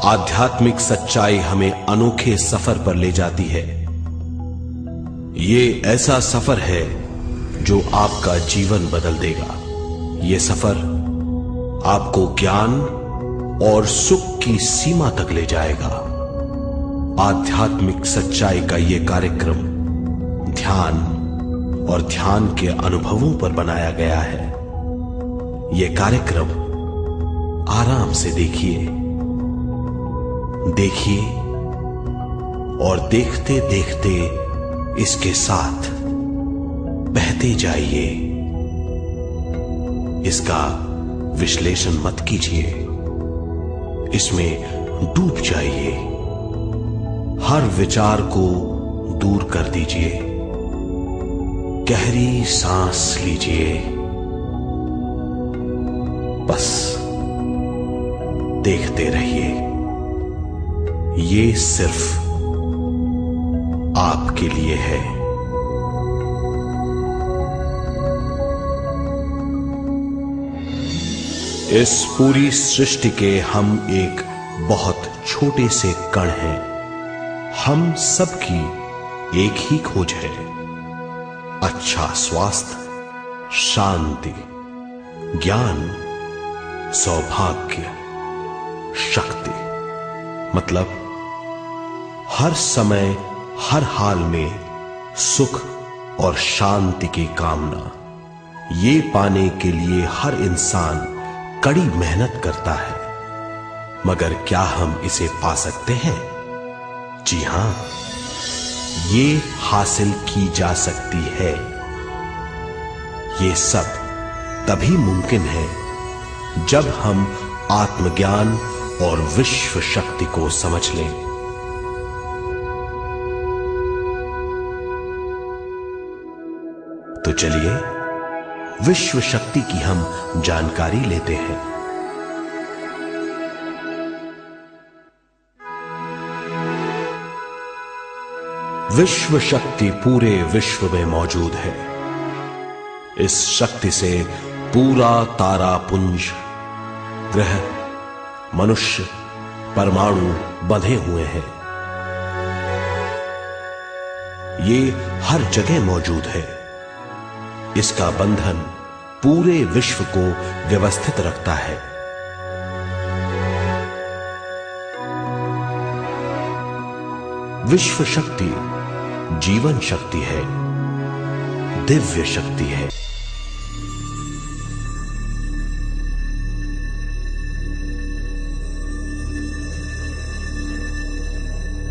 आध्यात्मिक सच्चाई हमें अनोखे सफर पर ले जाती है। ये ऐसा सफर है जो आपका जीवन बदल देगा। ये सफर आपको ज्ञान और सुख की सीमा तक ले जाएगा। आध्यात्मिक सच्चाई का ये कार्यक्रम ध्यान और ध्यान के अनुभवों पर बनाया गया है। ये कार्यक्रम आराम से देखिए और देखते देखते इसके साथ बहते जाइए। इसका विश्लेषण मत कीजिए, इसमें डूब जाइए। हर विचार को दूर कर दीजिए। गहरी सांस लीजिए। बस देखते रहिए। ये सिर्फ आपके लिए है। इस पूरी सृष्टि के हम एक बहुत छोटे से कण हैं। हम सबकी एक ही खोज है, अच्छा स्वास्थ्य, शांति, ज्ञान, सौभाग्य, शक्ति। मतलब हर समय हर हाल में सुख और शांति की कामना। ये पाने के लिए हर इंसान कड़ी मेहनत करता है, मगर क्या हम इसे पा सकते हैं? जी हां, ये हासिल की जा सकती है। ये सब तभी मुमकिन है जब हम आत्मज्ञान और विश्व शक्ति को समझ लें। तो चलिए विश्व शक्ति की हम जानकारी लेते हैं। विश्व शक्ति पूरे विश्व में मौजूद है। इस शक्ति से पूरा तारापुंज, ग्रह, मनुष्य, परमाणु बंधे हुए हैं। ये हर जगह मौजूद है। इसका बंधन पूरे विश्व को व्यवस्थित रखता है। विश्व शक्ति जीवन शक्ति है, दिव्य शक्ति है।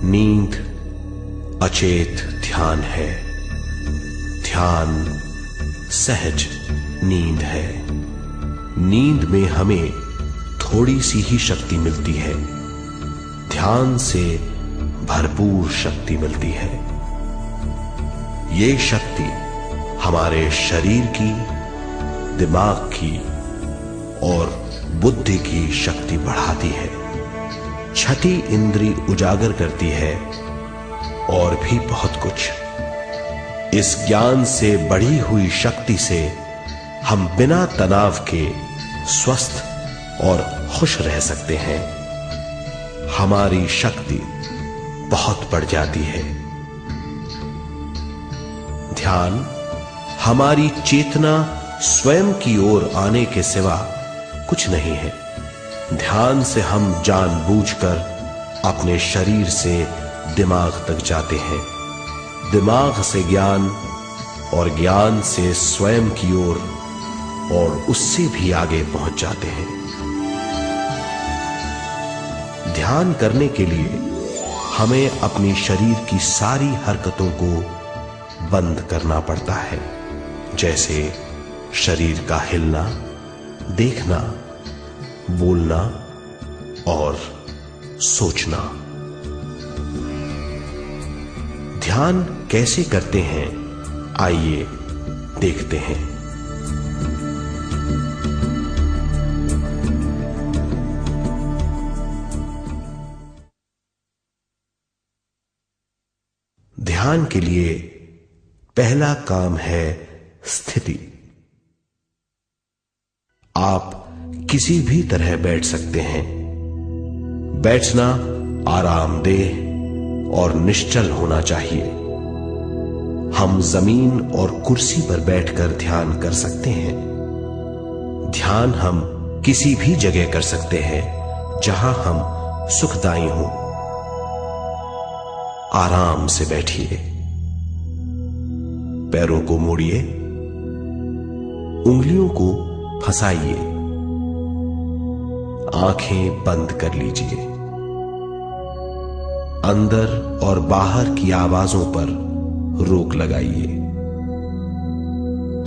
नींद अचेत ध्यान है। ध्यान सहज नींद है। नींद में हमें थोड़ी सी ही शक्ति मिलती है। ध्यान से भरपूर शक्ति मिलती है। ये शक्ति हमारे शरीर की, दिमाग की और बुद्धि की शक्ति बढ़ाती है। छठी इंद्री उजागर करती है और भी बहुत कुछ। इस ज्ञान से बढ़ी हुई शक्ति से हम बिना तनाव के स्वस्थ और खुश रह सकते हैं। हमारी शक्ति बहुत बढ़ जाती है। ध्यान हमारी चेतना स्वयं की ओर आने के सिवा कुछ नहीं है। ध्यान से हम जानबूझकर अपने शरीर से दिमाग तक जाते हैं, दिमाग से ज्ञान और ज्ञान से स्वयं की ओर और उससे भी आगे पहुंच जाते हैं। ध्यान करने के लिए हमें अपनी शरीर की सारी हरकतों को बंद करना पड़ता है, जैसे शरीर का हिलना, देखना, बोलना और सोचना। ध्यान कैसे करते हैं, आइए देखते हैं। ध्यान के लिए पहला काम है स्थिति। आप किसी भी तरह बैठ सकते हैं। बैठना आरामदेह और निश्चल होना चाहिए। हम जमीन और कुर्सी पर बैठकर ध्यान कर सकते हैं। ध्यान हम किसी भी जगह कर सकते हैं जहां हम सुखदायी हों। आराम से बैठिए, पैरों को मोड़िए, उंगलियों को फंसाइए, आंखें बंद कर लीजिए। अंदर और बाहर की आवाजों पर रोक लगाइए।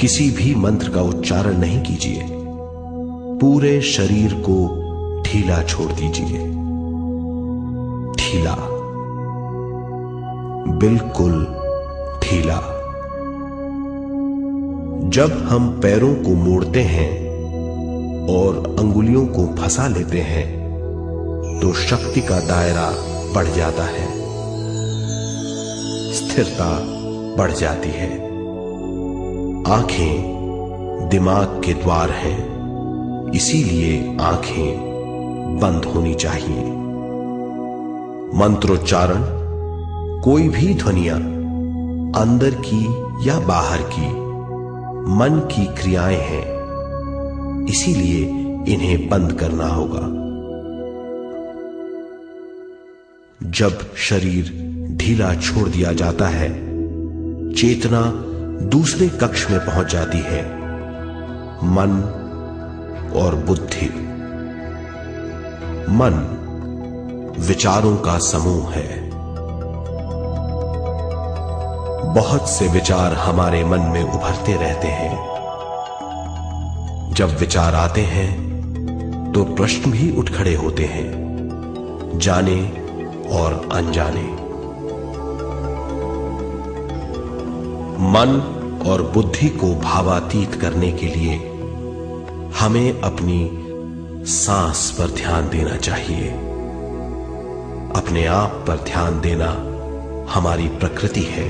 किसी भी मंत्र का उच्चारण नहीं कीजिए। पूरे शरीर को ढीला छोड़ दीजिए। ढीला, बिल्कुल ढीला। जब हम पैरों को मोड़ते हैं और अंगुलियों को फंसा लेते हैं तो शक्ति का दायरा बढ़ जाता है, स्थिरता बढ़ जाती है। आंखें दिमाग के द्वार हैं, इसीलिए आंखें बंद होनी चाहिए। मंत्रोच्चारण, कोई भी ध्वनियां अंदर की या बाहर की मन की क्रियाएं हैं, इसीलिए इन्हें बंद करना होगा। जब शरीर ढीला छोड़ दिया जाता है, चेतना दूसरे कक्ष में पहुंच जाती है, मन और बुद्धि। मन विचारों का समूह है। बहुत से विचार हमारे मन में उभरते रहते हैं। जब विचार आते हैं तो प्रश्न भी उठ खड़े होते हैं, जाने और अनजाने। मन और बुद्धि को भावातीत करने के लिए हमें अपनी सांस पर ध्यान देना चाहिए। अपने आप पर ध्यान देना हमारी प्रकृति है।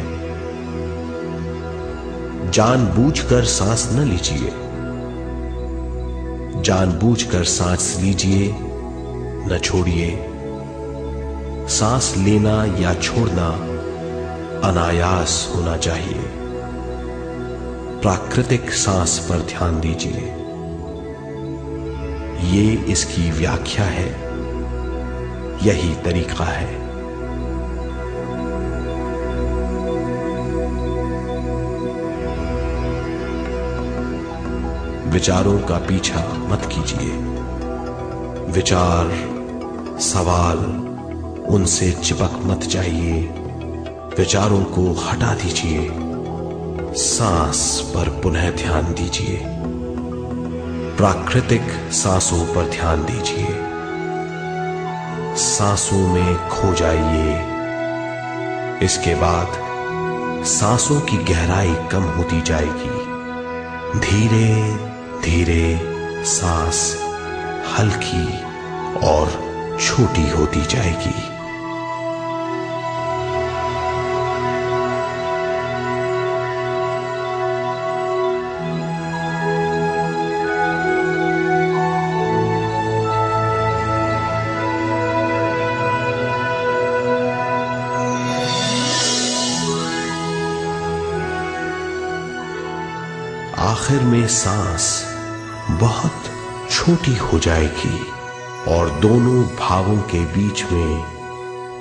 जानबूझकर सांस न लीजिए। जानबूझकर सांस लीजिए, न छोड़िए। सांस लेना या छोड़ना अनायास होना चाहिए। प्राकृतिक सांस पर ध्यान दीजिए। ये इसकी व्याख्या है, यही तरीका है। विचारों का पीछा मत कीजिए। विचार, सवाल, उनसे चिपक मत जाइए। विचारों को हटा दीजिए। सांस पर पुनः ध्यान दीजिए। प्राकृतिक सांसों पर ध्यान दीजिए। सांसों में खो जाइए। इसके बाद सांसों की गहराई कम होती जाएगी। धीरे धीरे सांस हल्की और छोटी होती जाएगी। आखिर में सांस बहुत छोटी हो जाएगी और दोनों भावों के बीच में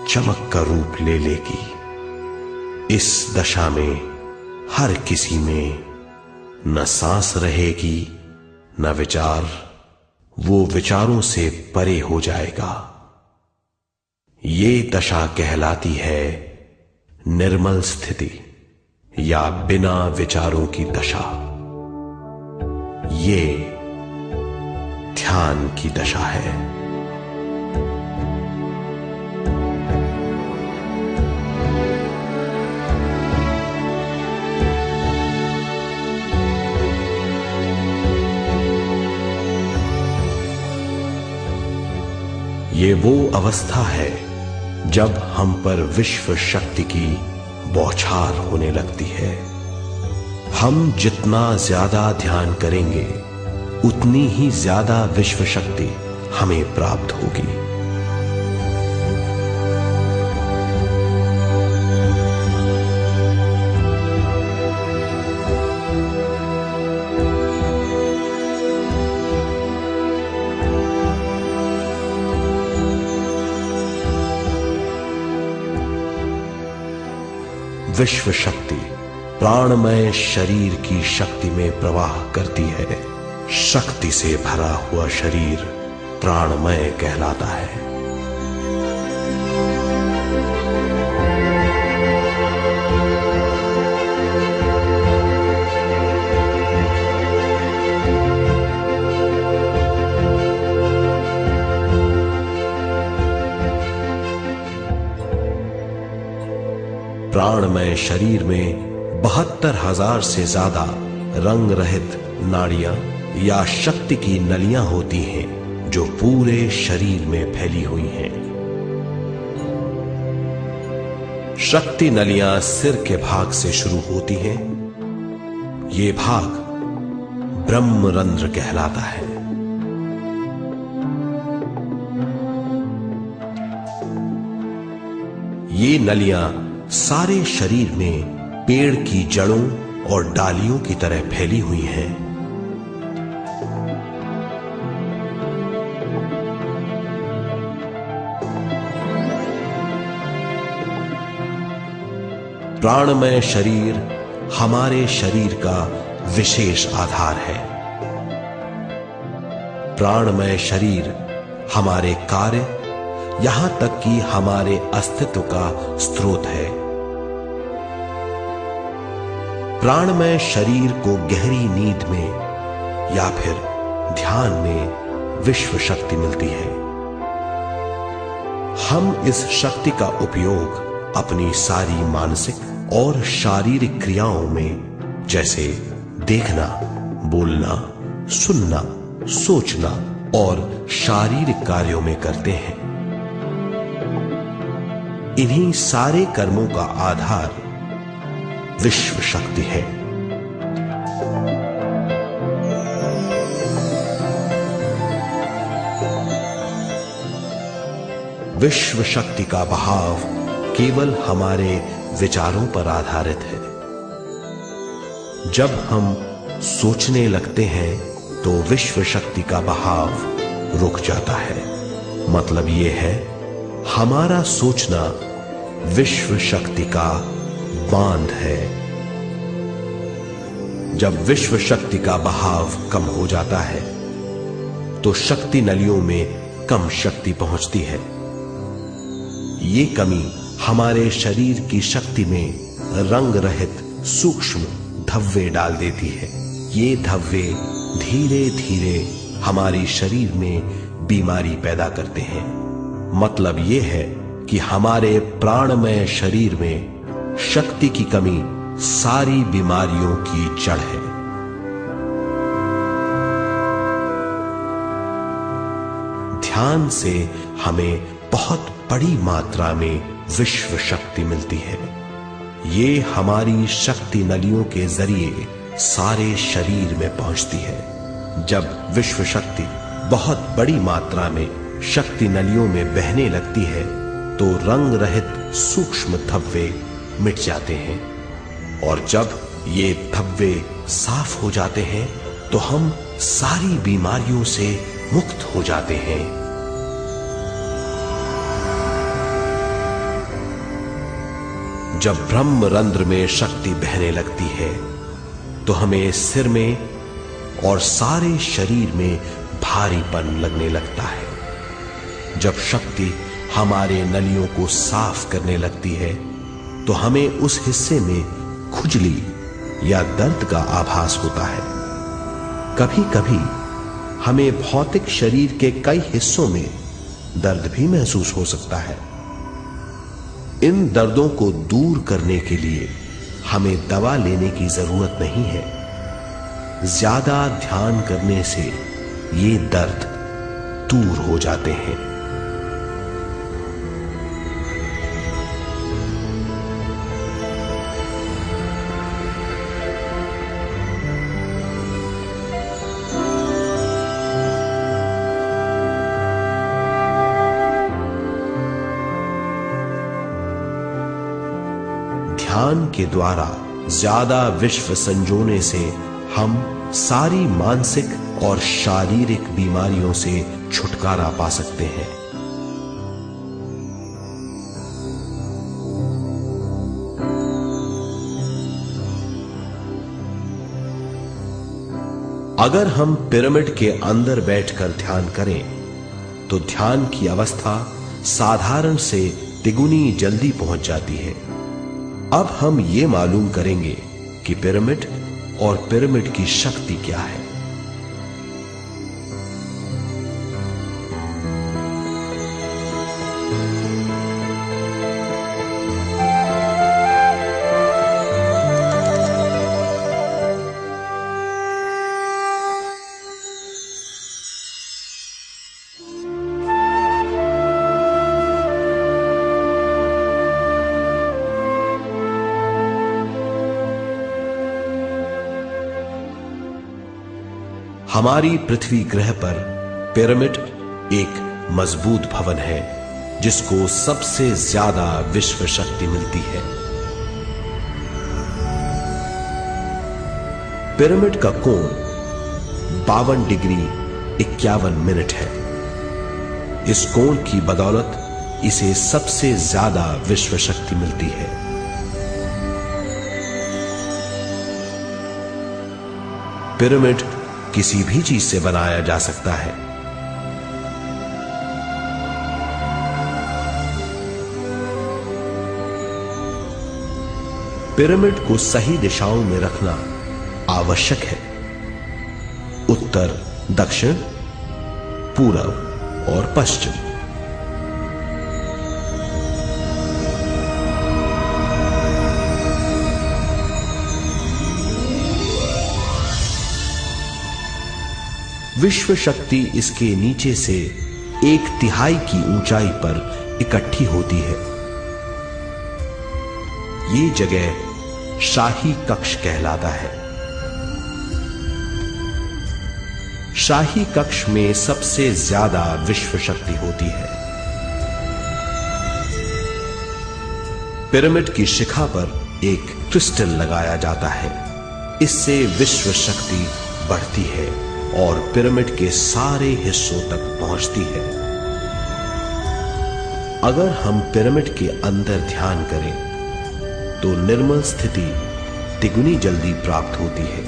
चमक का रूप ले लेगी। इस दशा में हर किसी में न सांस रहेगी न विचार। वो विचारों से परे हो जाएगा। ये दशा कहलाती है निर्मल स्थिति या बिना विचारों की दशा। ये ध्यान की दशा है। ये वो अवस्था है जब हम पर विश्व शक्ति की बौछार होने लगती है। हम जितना ज्यादा ध्यान करेंगे उतनी ही ज्यादा विश्व शक्ति हमें प्राप्त होगी। विश्व शक्ति प्राणमय शरीर की शक्ति में प्रवाह करती है। शक्ति से भरा हुआ शरीर प्राणमय कहलाता है। प्राणमय शरीर में 72,000 से ज्यादा रंग रहित नाड़ियां या शक्ति की नलियां होती हैं जो पूरे शरीर में फैली हुई हैं। शक्ति नलियां सिर के भाग से शुरू होती हैं। ये भाग ब्रह्मरंध्र कहलाता है। ये नलियां सारे शरीर में पेड़ की जड़ों और डालियों की तरह फैली हुई हैं। प्राणमय शरीर हमारे शरीर का विशेष आधार है। प्राणमय शरीर हमारे कार्य यहां तक कि हमारे अस्तित्व का स्रोत है। प्राणमय शरीर को गहरी नींद में या फिर ध्यान में विश्व शक्ति मिलती है। हम इस शक्ति का उपयोग अपनी सारी मानसिक और शारीरिक क्रियाओं में जैसे देखना, बोलना, सुनना, सोचना और शारीरिक कार्यों में करते हैं। इन्हीं सारे कर्मों का आधार विश्व शक्ति है। विश्व शक्ति का बहाव केवल हमारे विचारों पर आधारित है। जब हम सोचने लगते हैं तो विश्व शक्ति का बहाव रुक जाता है। मतलब यह है, हमारा सोचना विश्व शक्ति का बांध है। जब विश्व शक्ति का बहाव कम हो जाता है तो शक्ति नलियों में कम शक्ति पहुंचती है। ये कमी हमारे शरीर की शक्ति में रंग रहित सूक्ष्म धब्बे डाल देती है। ये धब्बे धीरे धीरे हमारी शरीर में बीमारी पैदा करते हैं। मतलब ये है कि हमारे प्राणमय शरीर में शक्ति की कमी सारी बीमारियों की जड़ है। ध्यान से हमें बहुत बड़ी मात्रा में विश्व शक्ति मिलती है। ये हमारी शक्ति नलियों के जरिए सारे शरीर में पहुंचती है। जब विश्व शक्ति बहुत बड़ी मात्रा में शक्ति नलियों में बहने लगती है तो रंग रहित सूक्ष्म धब्बे मिट जाते हैं, और जब ये धब्बे साफ हो जाते हैं तो हम सारी बीमारियों से मुक्त हो जाते हैं। जब ब्रह्मरंध्र में शक्ति बहने लगती है तो हमें सिर में और सारे शरीर में भारीपन लगने लगता है। जब शक्ति हमारे नलियों को साफ करने लगती है तो हमें उस हिस्से में खुजली या दर्द का आभास होता है। कभी कभी हमें भौतिक शरीर के कई हिस्सों में दर्द भी महसूस हो सकता है। इन दर्दों को दूर करने के लिए हमें दवा लेने की जरूरत नहीं है। ज्यादा ध्यान करने से ये दर्द दूर हो जाते हैं। ध्यान के द्वारा ज्यादा विश्व संजोने से हम सारी मानसिक और शारीरिक बीमारियों से छुटकारा पा सकते हैं। अगर हम पिरामिड के अंदर बैठकर ध्यान करें तो ध्यान की अवस्था साधारण से तिगुनी जल्दी पहुंच जाती है। अब हम ये मालूम करेंगे कि पिरामिड और पिरामिड की शक्ति क्या है। हमारी पृथ्वी ग्रह पर पिरामिड एक मजबूत भवन है जिसको सबसे ज्यादा विश्व शक्ति मिलती है। पिरामिड का कोण 52 डिग्री 51 मिनट है। इस कोण की बदौलत इसे सबसे ज्यादा विश्व शक्ति मिलती है। पिरामिड किसी भी चीज से बनाया जा सकता है। पिरामिड को सही दिशाओं में रखना आवश्यक है। उत्तर, दक्षिण, पूरब और पश्चिम। विश्व शक्ति इसके नीचे से 1/3 की ऊंचाई पर इकट्ठी होती है। ये जगह शाही कक्ष कहलाता है। शाही कक्ष में सबसे ज्यादा विश्व शक्ति होती है। पिरामिड की शिखा पर एक क्रिस्टल लगाया जाता है। इससे विश्व शक्ति बढ़ती है और पिरामिड के सारे हिस्सों तक पहुंचती है। अगर हम पिरामिड के अंदर ध्यान करें तो निर्मल स्थिति तिगुनी जल्दी प्राप्त होती है।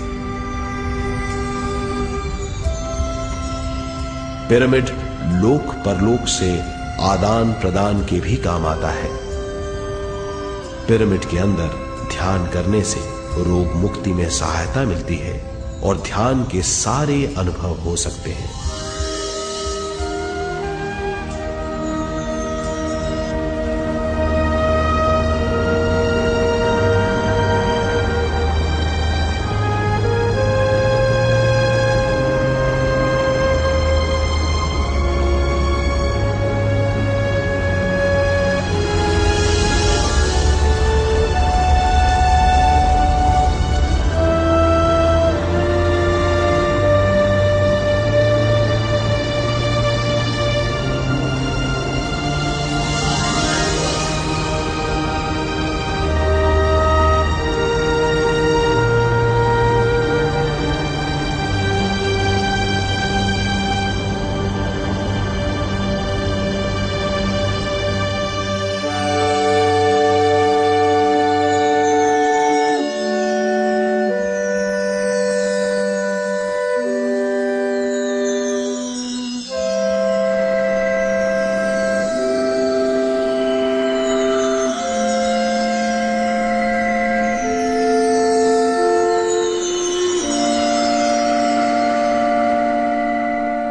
पिरामिड लोक परलोक से आदान प्रदान के भी काम आता है। पिरामिड के अंदर ध्यान करने से रोग मुक्ति में सहायता मिलती है और ध्यान के सारे अनुभव हो सकते हैं।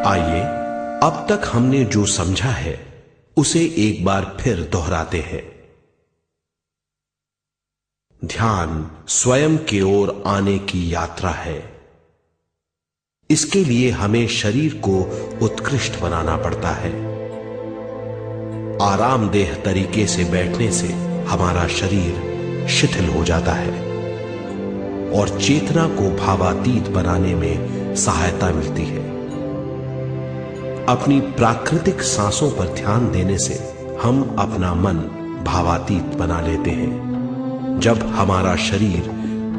आइए अब तक हमने जो समझा है उसे एक बार फिर दोहराते हैं। ध्यान स्वयं की ओर आने की यात्रा है। इसके लिए हमें शरीर को उत्कृष्ट बनाना पड़ता है। आरामदेह तरीके से बैठने से हमारा शरीर शिथिल हो जाता है और चेतना को भावातीत बनाने में सहायता मिलती है। अपनी प्राकृतिक सांसों पर ध्यान देने से हम अपना मन भावातीत बना लेते हैं जब हमारा शरीर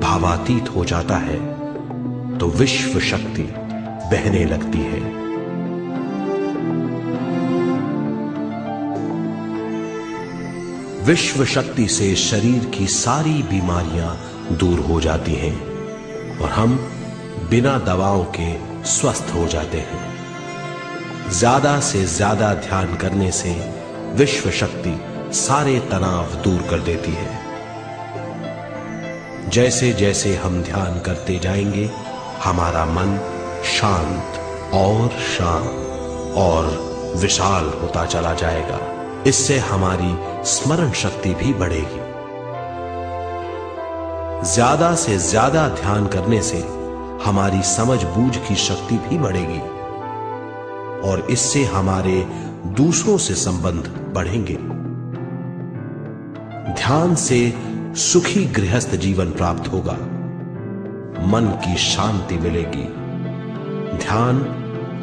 भावातीत हो जाता है तो विश्व शक्ति बहने लगती है। विश्व शक्ति से शरीर की सारी बीमारियां दूर हो जाती हैं और हम बिना दवाओं के स्वस्थ हो जाते हैं। ज्यादा से ज्यादा ध्यान करने से विश्व शक्ति सारे तनाव दूर कर देती है। जैसे जैसे हम ध्यान करते जाएंगे, हमारा मन शांत और विशाल होता चला जाएगा। इससे हमारी स्मरण शक्ति भी बढ़ेगी। ज्यादा से ज्यादा ध्यान करने से हमारी समझ बूझ की शक्ति भी बढ़ेगी और इससे हमारे दूसरों से संबंध बढ़ेंगे। ध्यान से सुखी गृहस्थ जीवन प्राप्त होगा, मन की शांति मिलेगी। ध्यान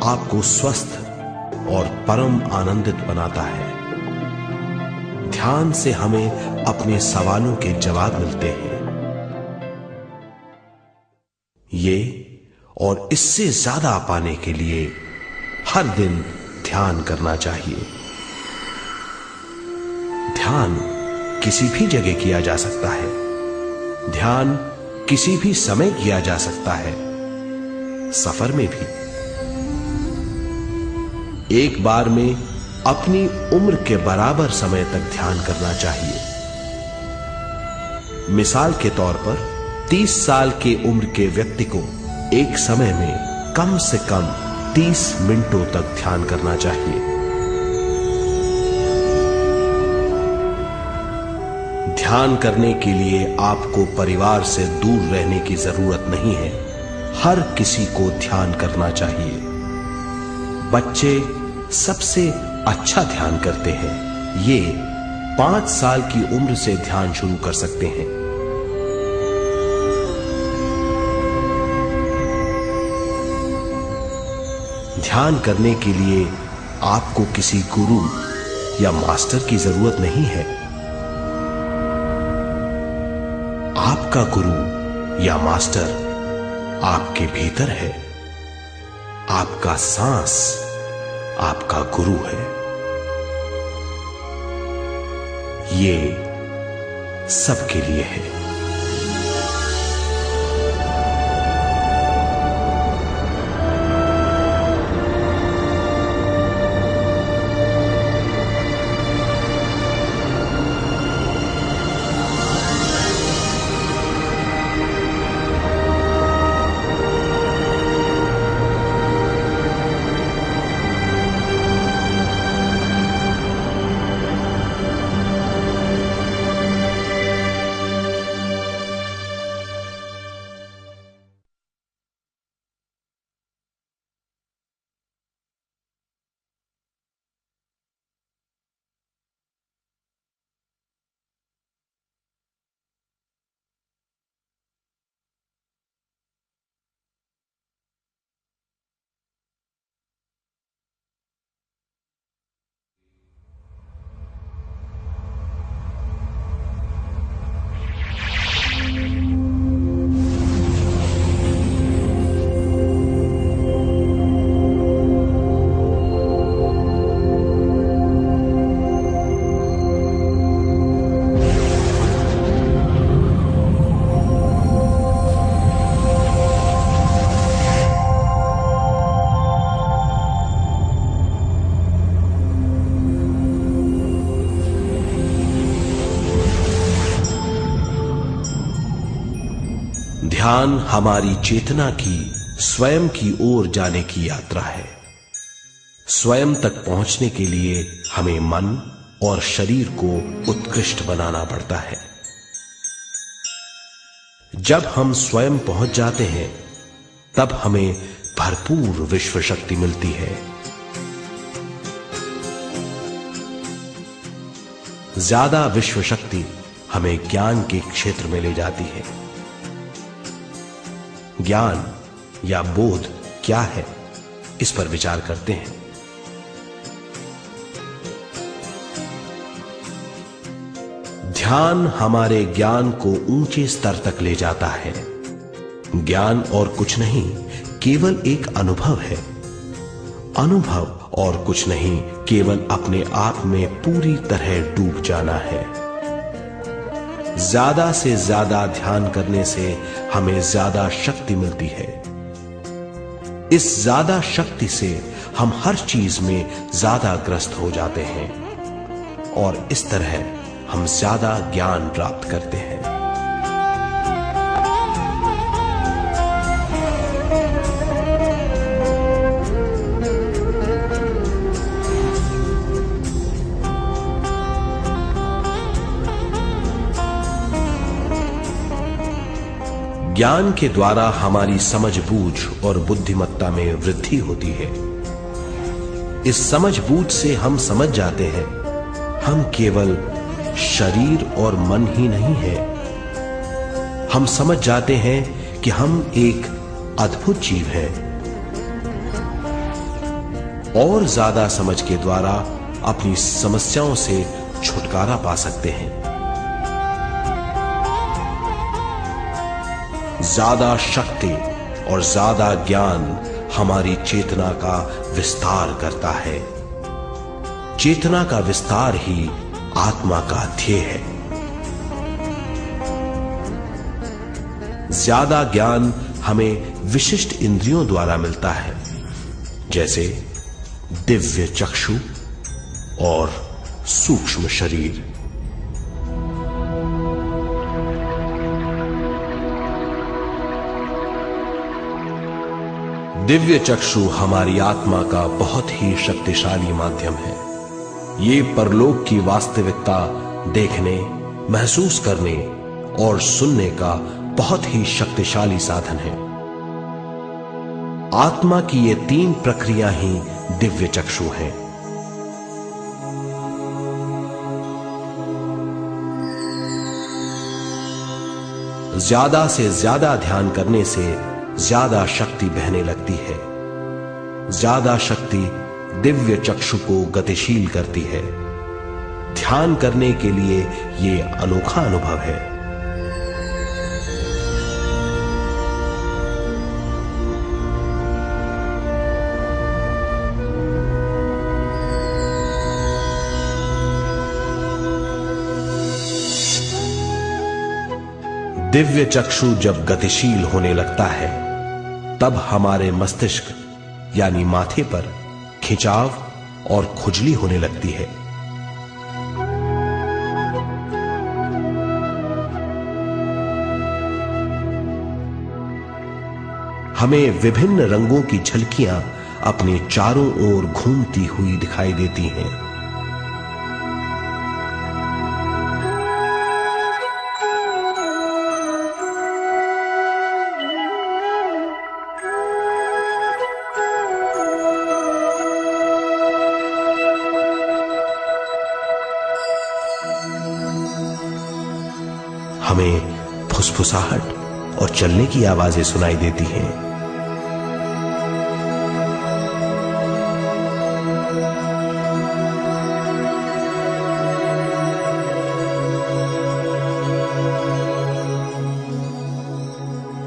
आपको स्वस्थ और परम आनंदित बनाता है। ध्यान से हमें अपने सवालों के जवाब मिलते हैं। ये और इससे ज्यादा पाने के लिए हर दिन ध्यान करना चाहिए। ध्यान किसी भी जगह किया जा सकता है। ध्यान किसी भी समय किया जा सकता है, सफर में भी। एक बार में अपनी उम्र के बराबर समय तक ध्यान करना चाहिए। मिसाल के तौर पर 30 साल के उम्र के व्यक्ति को एक समय में कम से कम 30 मिनटों तक ध्यान करना चाहिए। ध्यान करने के लिए आपको परिवार से दूर रहने की जरूरत नहीं है। हर किसी को ध्यान करना चाहिए। बच्चे सबसे अच्छा ध्यान करते हैं। ये 5 साल की उम्र से ध्यान शुरू कर सकते हैं। ध्यान करने के लिए आपको किसी गुरु या मास्टर की जरूरत नहीं है। आपका गुरु या मास्टर आपके भीतर है। आपका सांस आपका गुरु है। ये सबके लिए है। ध्यान हमारी चेतना की स्वयं की ओर जाने की यात्रा है। स्वयं तक पहुंचने के लिए हमें मन और शरीर को उत्कृष्ट बनाना पड़ता है। जब हम स्वयं पहुंच जाते हैं, तब हमें भरपूर विश्व शक्ति मिलती है। ज्यादा विश्व शक्ति हमें ज्ञान के क्षेत्र में ले जाती है। ज्ञान या बोध क्या है, इस पर विचार करते हैं। ध्यान हमारे ज्ञान को ऊंचे स्तर तक ले जाता है। ज्ञान और कुछ नहीं, केवल एक अनुभव है। अनुभव और कुछ नहीं, केवल अपने आप में पूरी तरह डूब जाना है। ज्यादा से ज्यादा ध्यान करने से हमें ज्यादा शक्ति मिलती है। इस ज्यादा शक्ति से हम हर चीज में ज्यादा ग्रस्त हो जाते हैं और इस तरह हम ज्यादा ज्ञान प्राप्त करते हैं। ज्ञान के द्वारा हमारी समझ बूझ और बुद्धिमत्ता में वृद्धि होती है। इस समझ बूझ से हम समझ जाते हैं हम केवल शरीर और मन ही नहीं है। हम समझ जाते हैं कि हम एक अद्भुत जीव हैं और ज्यादा समझ के द्वारा अपनी समस्याओं से छुटकारा पा सकते हैं। ज्यादा शक्ति और ज्यादा ज्ञान हमारी चेतना का विस्तार करता है। चेतना का विस्तार ही आत्मा का ध्येय है। ज्यादा ज्ञान हमें विशिष्ट इंद्रियों द्वारा मिलता है, जैसे दिव्य चक्षु और सूक्ष्म शरीर। दिव्य चक्षु हमारी आत्मा का बहुत ही शक्तिशाली माध्यम है। ये परलोक की वास्तविकता देखने, महसूस करने और सुनने का बहुत ही शक्तिशाली साधन है। आत्मा की ये तीन प्रक्रिया ही दिव्य चक्षु हैं। ज्यादा से ज्यादा ध्यान करने से ज्यादा शक्ति बहने लगती है। ज्यादा शक्ति दिव्य चक्षु को गतिशील करती है। ध्यान करने के लिए यह अनोखा अनुभव है। दिव्य चक्षु जब गतिशील होने लगता है, तब हमारे मस्तिष्क यानी माथे पर खिंचाव और खुजली होने लगती है। हमें विभिन्न रंगों की झलकियां अपने चारों ओर घूमती हुई दिखाई देती हैं। हमें फुसफुसाहट और चलने की आवाजें सुनाई देती हैं।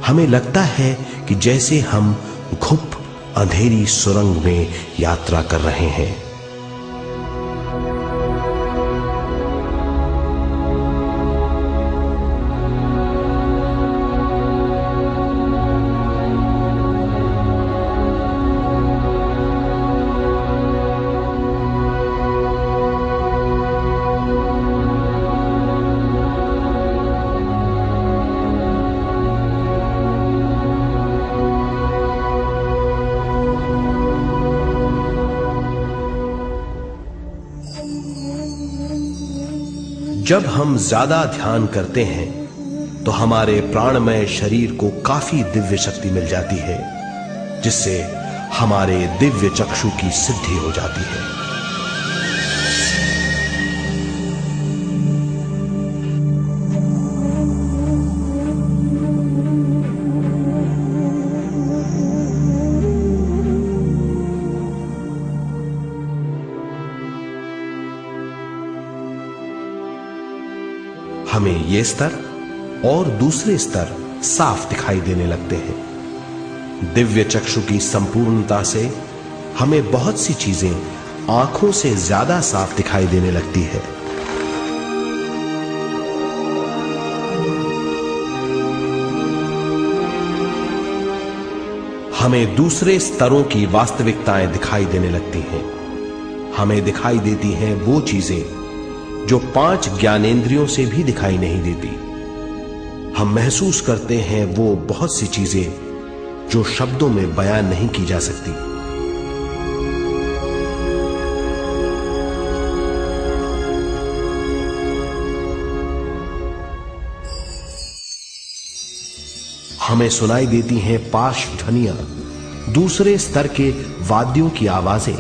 हमें लगता है कि जैसे हम घुप अंधेरी सुरंग में यात्रा कर रहे हैं। जब हम ज्यादा ध्यान करते हैं तो हमारे प्राणमय शरीर को काफी दिव्य शक्ति मिल जाती है, जिससे हमारे दिव्य चक्षु की सिद्धि हो जाती है। हमें ये स्तर और दूसरे स्तर साफ दिखाई देने लगते हैं। दिव्य चक्षु की संपूर्णता से हमें बहुत सी चीजें आंखों से ज्यादा साफ दिखाई देने लगती है। हमें दूसरे स्तरों की वास्तविकताएं दिखाई देने लगती हैं। हमें दिखाई देती हैं वो चीजें जो 5 ज्ञानेंद्रियों से भी दिखाई नहीं देती। हम महसूस करते हैं वो बहुत सी चीजें जो शब्दों में बयान नहीं की जा सकती। हमें सुनाई देती हैं पार्श्व ध्वनियां, दूसरे स्तर के वाद्यों की आवाजें।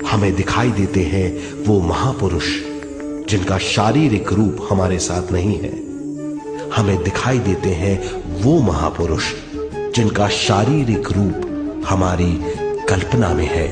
हमें दिखाई देते हैं वो महापुरुष जिनका शारीरिक रूप हमारे साथ नहीं है। हमें दिखाई देते हैं वो महापुरुष जिनका शारीरिक रूप हमारी कल्पना में है।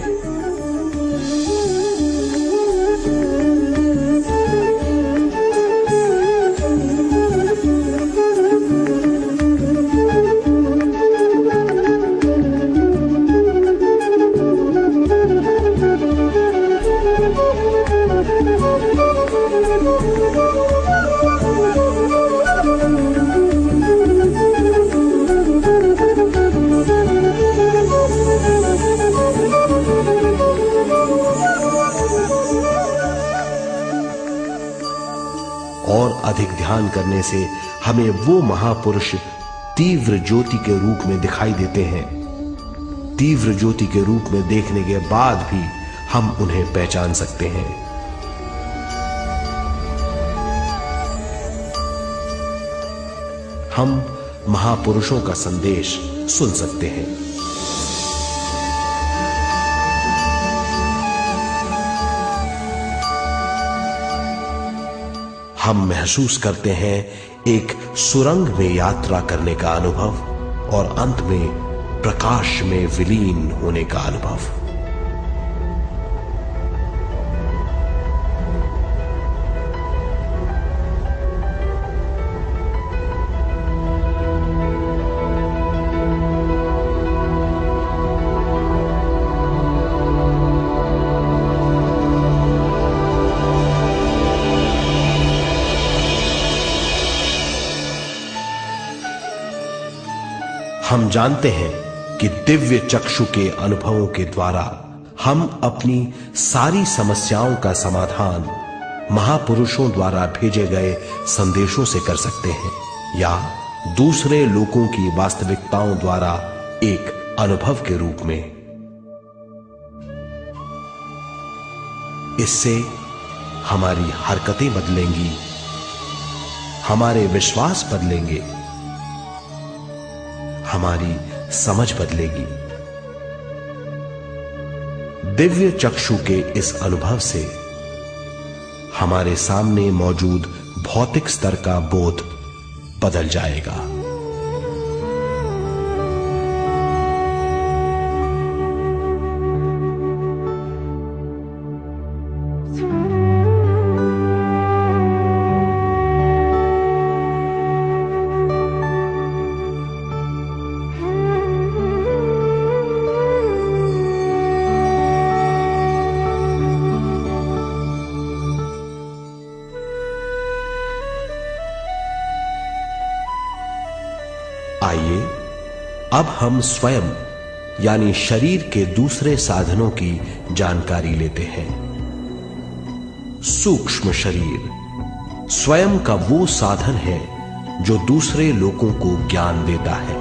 और अधिक ध्यान करने से हमें वो महापुरुष तीव्र ज्योति के रूप में दिखाई देते हैं। तीव्र ज्योति के रूप में देखने के बाद भी हम उन्हें पहचान सकते हैं। हम महापुरुषों का संदेश सुन सकते हैं। हम महसूस करते हैं एक सुरंग में यात्रा करने का अनुभव और अंत में प्रकाश में विलीन होने का अनुभव। हम जानते हैं कि दिव्य चक्षु के अनुभवों के द्वारा हम अपनी सारी समस्याओं का समाधान महापुरुषों द्वारा भेजे गए संदेशों से कर सकते हैं या दूसरे लोगों की वास्तविकताओं द्वारा एक अनुभव के रूप में। इससे हमारी हरकतें बदलेंगी, हमारे विश्वास बदलेंगे, हमारी समझ बदलेगी। दिव्य चक्षु के इस अनुभव से हमारे सामने मौजूद भौतिक स्तर का बोध बदल जाएगा। आइए अब हम स्वयं यानी शरीर के दूसरे साधनों की जानकारी लेते हैं। सूक्ष्म शरीर स्वयं का वो साधन है जो दूसरे लोगों को ज्ञान देता है।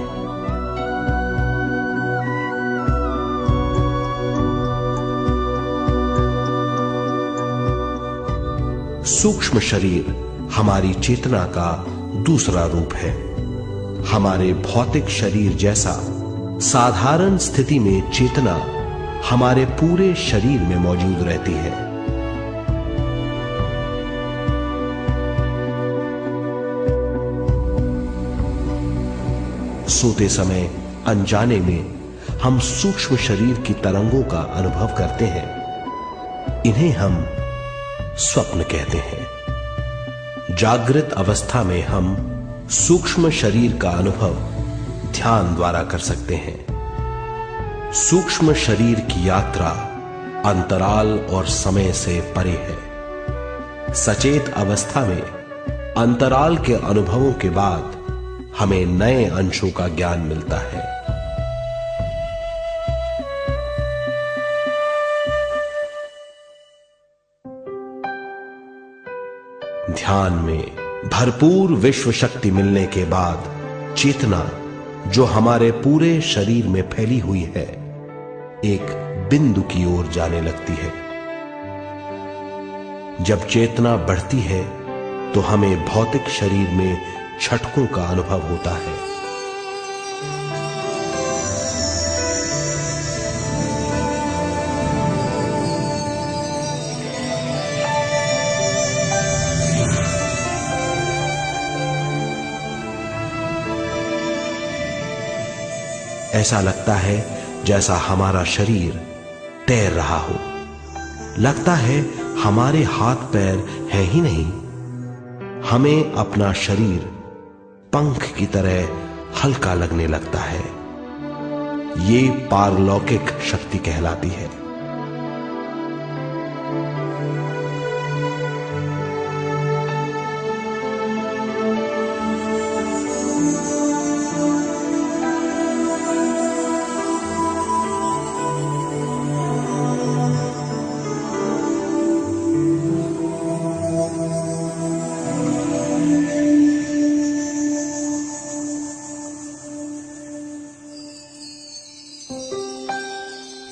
सूक्ष्म शरीर हमारी चेतना का दूसरा रूप है। हमारे भौतिक शरीर जैसा साधारण स्थिति में चेतना हमारे पूरे शरीर में मौजूद रहती है। सोते समय अनजाने में हम सूक्ष्म शरीर की तरंगों का अनुभव करते हैं। इन्हें हम स्वप्न कहते हैं। जागृत अवस्था में हम सूक्ष्म शरीर का अनुभव ध्यान द्वारा कर सकते हैं। सूक्ष्म शरीर की यात्रा अंतराल और समय से परे है। सचेत अवस्था में अंतराल के अनुभवों के बाद हमें नए अंशों का ज्ञान मिलता है। ध्यान में भरपूर विश्व शक्ति मिलने के बाद चेतना जो हमारे पूरे शरीर में फैली हुई है, एक बिंदु की ओर जाने लगती है। जब चेतना बढ़ती है तो हमें भौतिक शरीर में झटकों का अनुभव होता है। ऐसा लगता है जैसा हमारा शरीर तैर रहा हो। लगता है हमारे हाथ पैर है ही नहीं। हमें अपना शरीर पंख की तरह हल्का लगने लगता है। ये पारलौकिक शक्ति कहलाती है।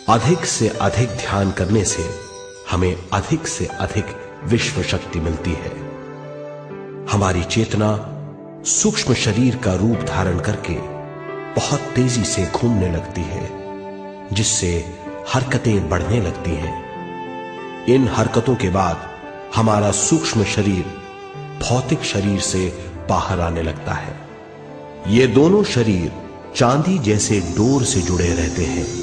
अधिक से अधिक ध्यान करने से हमें अधिक से अधिक विश्व शक्ति मिलती है। हमारी चेतना सूक्ष्म शरीर का रूप धारण करके बहुत तेजी से घूमने लगती है, जिससे हरकतें बढ़ने लगती हैं। इन हरकतों के बाद हमारा सूक्ष्म शरीर भौतिक शरीर से बाहर आने लगता है। ये दोनों शरीर चांदी जैसे डोर से जुड़े रहते हैं।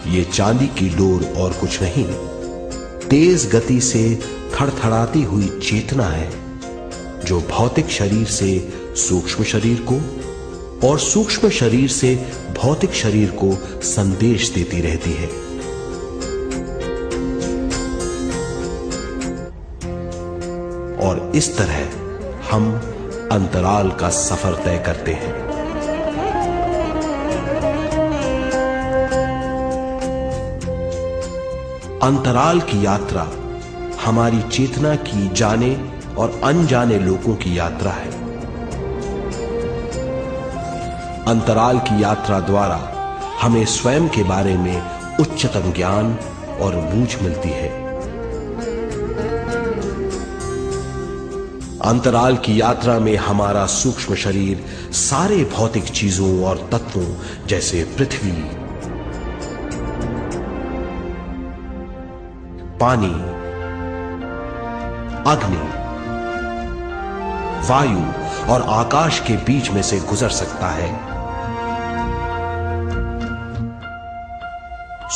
ये चांदी की डोर और कुछ नहीं, तेज गति से थड़थड़ाती हुई चेतना है, जो भौतिक शरीर से सूक्ष्म शरीर को और सूक्ष्म शरीर से भौतिक शरीर को संदेश देती रहती है। और इस तरह हम अंतराल का सफर तय करते हैं। अंतराल की यात्रा हमारी चेतना की जाने और अनजाने लोगों की यात्रा है। अंतराल की यात्रा द्वारा हमें स्वयं के बारे में उच्चतम ज्ञान और बूझ मिलती है। अंतराल की यात्रा में हमारा सूक्ष्म शरीर सारे भौतिक चीजों और तत्वों जैसे पृथ्वी, पानी, अग्नि, वायु और आकाश के बीच में से गुजर सकता है।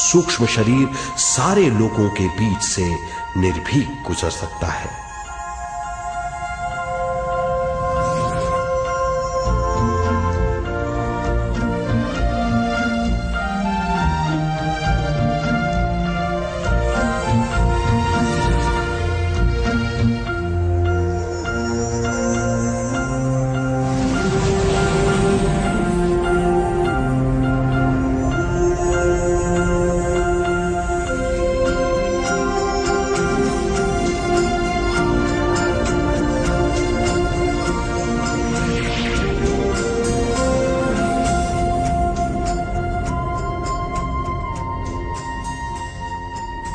सूक्ष्म शरीर सारे लोगों के बीच से निर्भीक गुजर सकता है।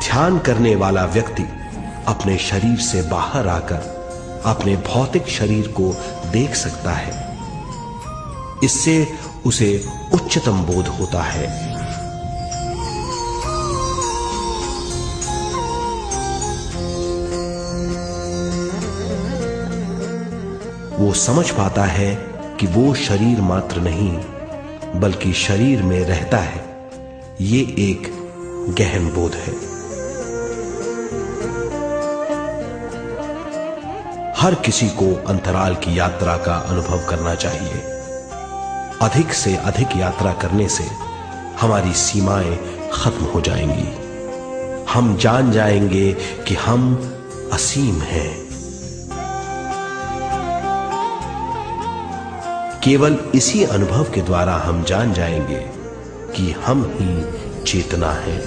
ध्यान करने वाला व्यक्ति अपने शरीर से बाहर आकर अपने भौतिक शरीर को देख सकता है। इससे उसे उच्चतम बोध होता है। वो समझ पाता है कि वो शरीर मात्र नहीं बल्कि शरीर में रहता है। ये एक गहन बोध है। हर किसी को अंतराल की यात्रा का अनुभव करना चाहिए। अधिक से अधिक यात्रा करने से हमारी सीमाएं खत्म हो जाएंगी। हम जान जाएंगे कि हम असीम हैं। केवल इसी अनुभव के द्वारा हम जान जाएंगे कि हम ही चेतना है।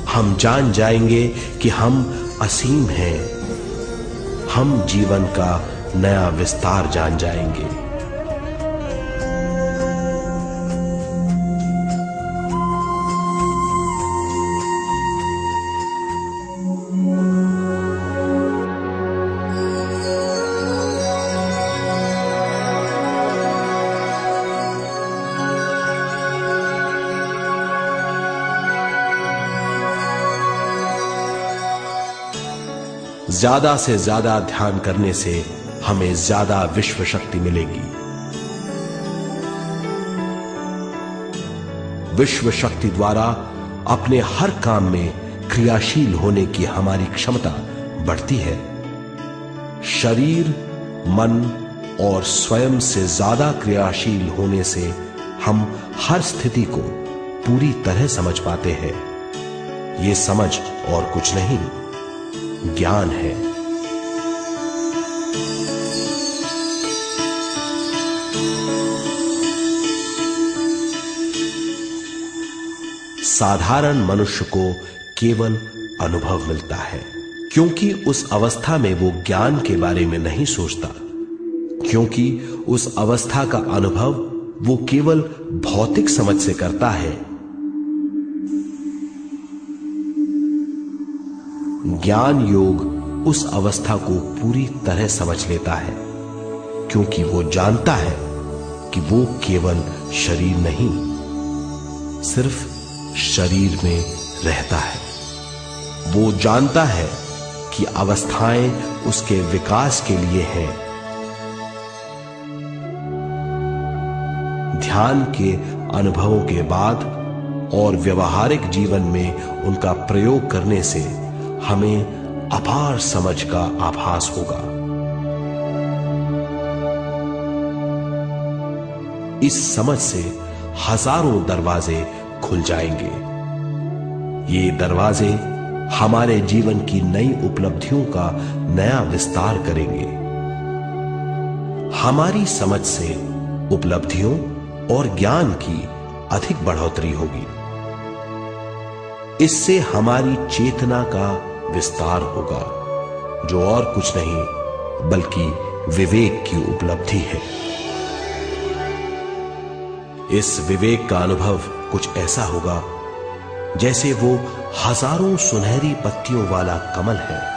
हम जान जाएंगे कि हम असीम हैं। हम जीवन का नया विस्तार जान जाएंगे। ज्यादा से ज्यादा ध्यान करने से हमें ज्यादा विश्व शक्ति मिलेगी। विश्व शक्ति द्वारा अपने हर काम में क्रियाशील होने की हमारी क्षमता बढ़ती है। शरीर, मन और स्वयं से ज्यादा क्रियाशील होने से हम हर स्थिति को पूरी तरह समझ पाते हैं। ये समझ और कुछ नहीं, ज्ञान है। साधारण मनुष्य को केवल अनुभव मिलता है, क्योंकि उस अवस्था में वो ज्ञान के बारे में नहीं सोचता, क्योंकि उस अवस्था का अनुभव वो केवल भौतिक समझ से करता है। ज्ञान योग उस अवस्था को पूरी तरह समझ लेता है, क्योंकि वो जानता है कि वो केवल शरीर नहीं, सिर्फ शरीर में रहता है। वो जानता है कि अवस्थाएं उसके विकास के लिए हैं। ध्यान के अनुभवों के बाद और व्यवहारिक जीवन में उनका प्रयोग करने से हमें अपार समझ का आभास होगा। इस समझ से हजारों दरवाजे खुल जाएंगे। ये दरवाजे हमारे जीवन की नई उपलब्धियों का नया विस्तार करेंगे। हमारी समझ से उपलब्धियों और ज्ञान की अधिक बढ़ोतरी होगी। इससे हमारी चेतना का विस्तार होगा, जो और कुछ नहीं बल्कि विवेक की उपलब्धि है। इस विवेक का अनुभव कुछ ऐसा होगा जैसे वो हजारों सुनहरी पत्तियों वाला कमल है।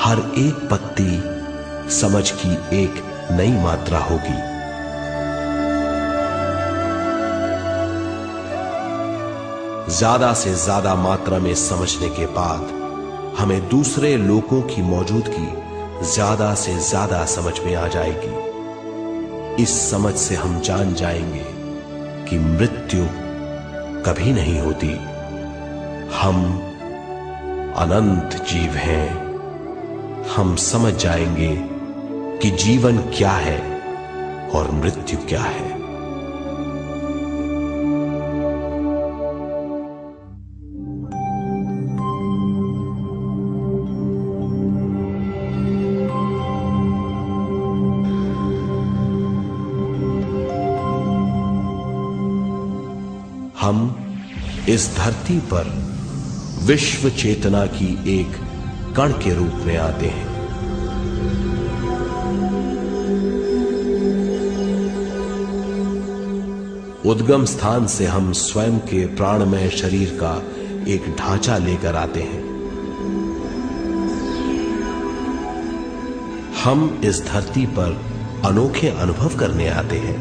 हर एक पत्ती समझ की एक नई मात्रा होगी। ज्यादा से ज्यादा मात्रा में समझने के बाद हमें दूसरे लोगों की मौजूदगी ज्यादा से ज्यादा समझ में आ जाएगी। इस समझ से हम जान जाएंगे कि मृत्यु कभी नहीं होती। हम अनंत जीव हैं। हम समझ जाएंगे कि जीवन क्या है और मृत्यु क्या है। हम इस धरती पर विश्व चेतना की एक कण के रूप में आते हैं। उद्गम स्थान से हम स्वयं के प्राणमय शरीर का एक ढांचा लेकर आते हैं। हम इस धरती पर अनोखे अनुभव करने आते हैं।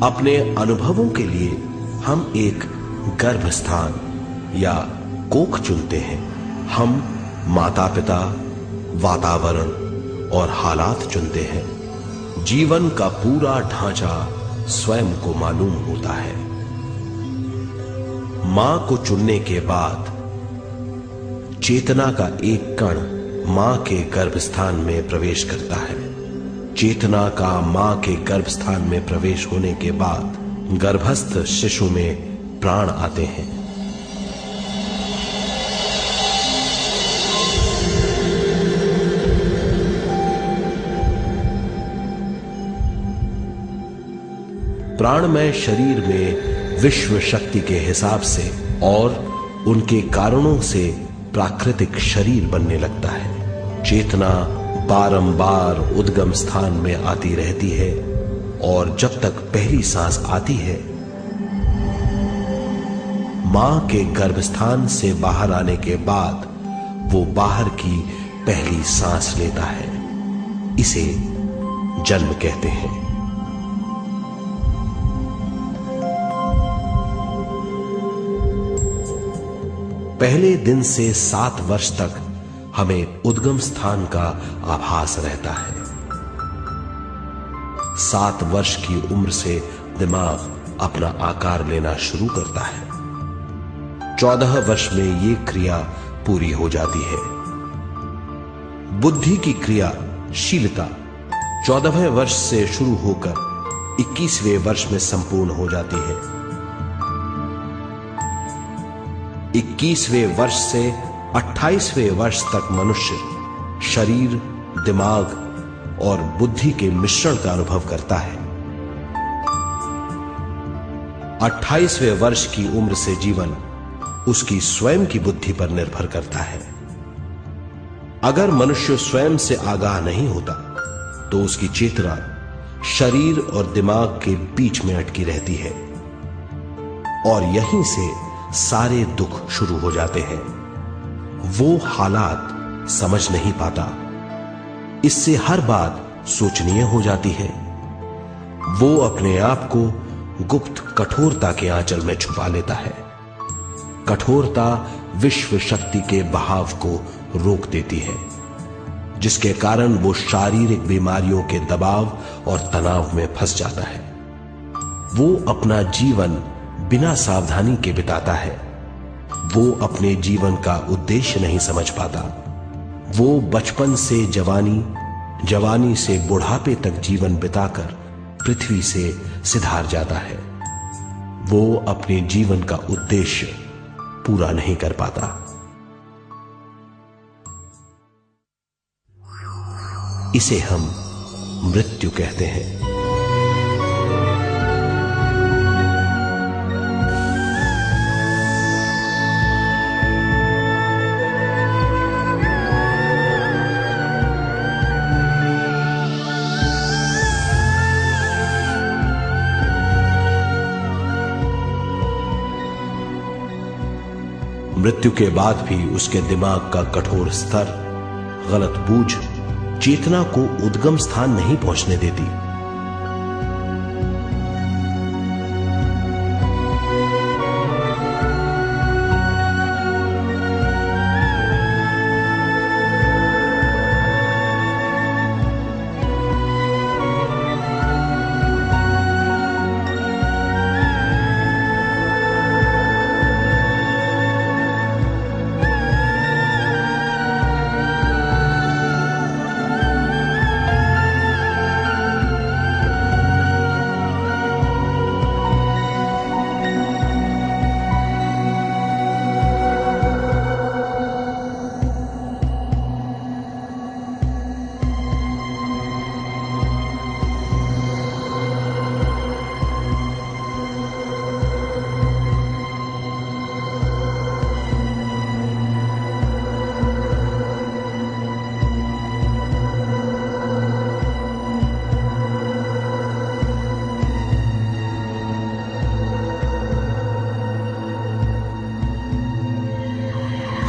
अपने अनुभवों के लिए हम एक गर्भस्थान या कोख चुनते हैं। हम माता पिता, वातावरण और हालात चुनते हैं। जीवन का पूरा ढांचा स्वयं को मालूम होता है। मां को चुनने के बाद चेतना का एक कण मां के गर्भस्थान में प्रवेश करता है। चेतना का मां के गर्भस्थान में प्रवेश होने के बाद गर्भस्थ शिशु में प्राण आते हैं। प्राणमय शरीर में विश्व शक्ति के हिसाब से और उनके कारणों से प्राकृतिक शरीर बनने लगता है। चेतना बारंबार उद्गम स्थान में आती रहती है और जब तक पहली सांस आती है, मां के गर्भस्थान से बाहर आने के बाद वो बाहर की पहली सांस लेता है। इसे जन्म कहते हैं। पहले दिन से 7 वर्ष तक हमें उद्गम स्थान का आभास रहता है। 7 वर्ष की उम्र से दिमाग अपना आकार लेना शुरू करता है। 14 वर्ष में ये क्रिया पूरी हो जाती है। बुद्धि की क्रियाशीलता 14वें वर्ष से शुरू होकर 21वें वर्ष में संपूर्ण हो जाती है। 21वें वर्ष से 28वें वर्ष तक मनुष्य शरीर, दिमाग और बुद्धि के मिश्रण का अनुभव करता है। 28वें वर्ष की उम्र से जीवन उसकी स्वयं की बुद्धि पर निर्भर करता है। अगर मनुष्य स्वयं से आगाह नहीं होता तो उसकी चेतना शरीर और दिमाग के बीच में अटकी रहती है और यहीं से सारे दुख शुरू हो जाते हैं। वो हालात समझ नहीं पाता। इससे हर बात सोचनीय हो जाती है। वो अपने आप को गुप्त कठोरता के आंचल में छुपा लेता है। कठोरता विश्व शक्ति के बहाव को रोक देती है, जिसके कारण वो शारीरिक बीमारियों के दबाव और तनाव में फंस जाता है। वो अपना जीवन बिना सावधानी के बिताता है। वो अपने जीवन का उद्देश्य नहीं समझ पाता। वो बचपन से जवानी, जवानी से बुढ़ापे तक जीवन बिताकर पृथ्वी से सिधार जाता है। वो अपने जीवन का उद्देश्य पूरा नहीं कर पाता। इसे हम मृत्यु कहते हैं। मृत्यु के बाद भी उसके दिमाग का कठोर स्तर, गलत बूझ चेतना को उद्गम स्थान नहीं पहुंचने देती।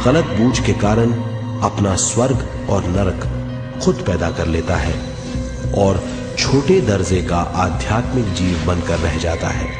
गलत बूझ के कारण अपना स्वर्ग और नरक खुद पैदा कर लेता है और छोटे दर्जे का आध्यात्मिक जीव बनकर रह जाता है।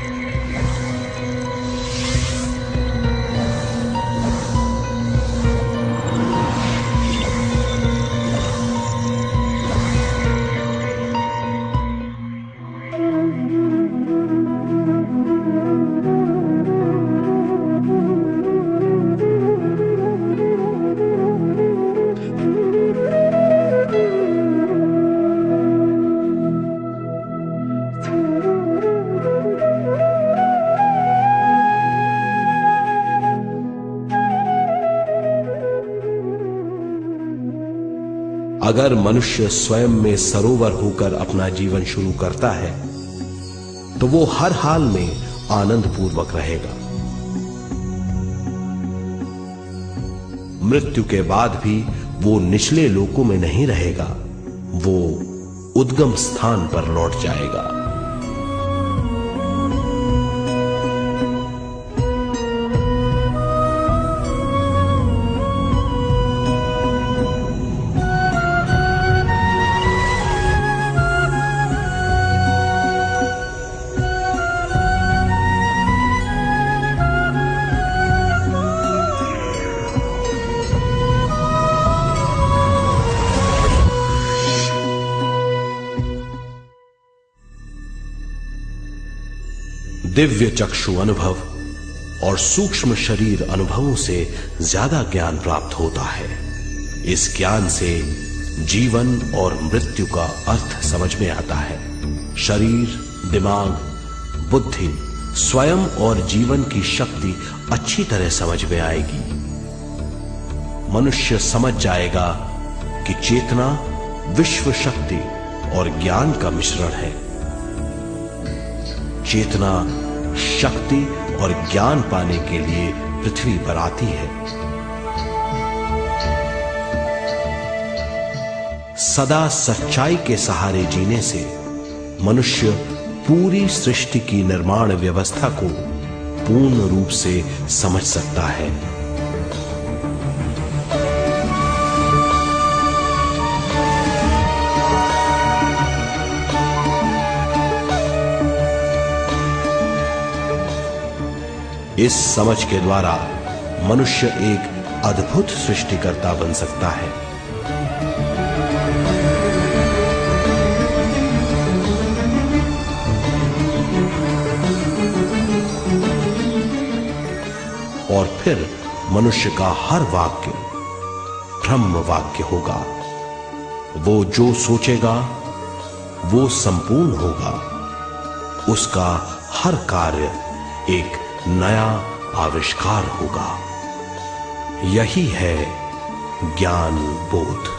अगर मनुष्य स्वयं में सरोवर होकर अपना जीवन शुरू करता है तो वो हर हाल में आनंद पूर्वक रहेगा। मृत्यु के बाद भी वो निचले लोकों में नहीं रहेगा, वो उद्गम स्थान पर लौट जाएगा। दिव्य चक्षु अनुभव और सूक्ष्म शरीर अनुभवों से ज्यादा ज्ञान प्राप्त होता है। इस ज्ञान से जीवन और मृत्यु का अर्थ समझ में आता है। शरीर, दिमाग, बुद्धि, स्वयं और जीवन की शक्ति अच्छी तरह समझ में आएगी। मनुष्य समझ जाएगा कि चेतना विश्व शक्ति और ज्ञान का मिश्रण है। चेतना शक्ति और ज्ञान पाने के लिए पृथ्वी पर आती है। सदा सच्चाई के सहारे जीने से मनुष्य पूरी सृष्टि की निर्माण व्यवस्था को पूर्ण रूप से समझ सकता है। इस समझ के द्वारा मनुष्य एक अद्भुत सृष्टिकर्ता बन सकता है। और फिर मनुष्य का हर वाक्य ब्रह्म वाक्य होगा। वो जो सोचेगा वो संपूर्ण होगा। उसका हर कार्य एक नया आविष्कार होगा। यही है ज्ञान बोध।